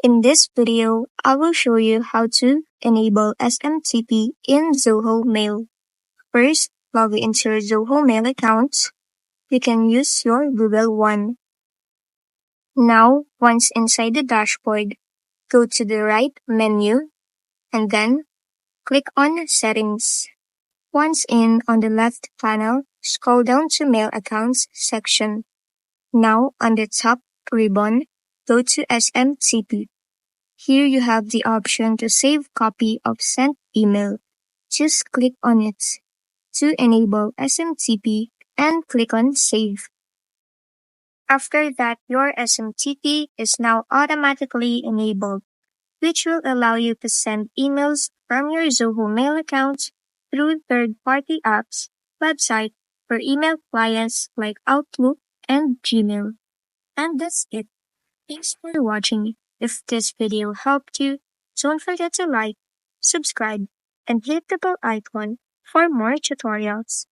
In this video, I will show you how to enable SMTP in Zoho Mail. First, log into your Zoho Mail account. You can use your Google one. Now, once inside the dashboard, go to the right menu and then click on Settings. Once on the left panel, scroll down to Mail Accounts section. Now, on the top ribbon, go to SMTP. Here you have the option to save copy of sent email. Just click on it to enable SMTP and click on Save. After that, your SMTP is now automatically enabled, which will allow you to send emails from your Zoho Mail account through third-party apps, website, or email clients like Outlook and Gmail. And that's it. Thanks for watching. If this video helped you, don't forget to like, subscribe, and hit the bell icon for more tutorials.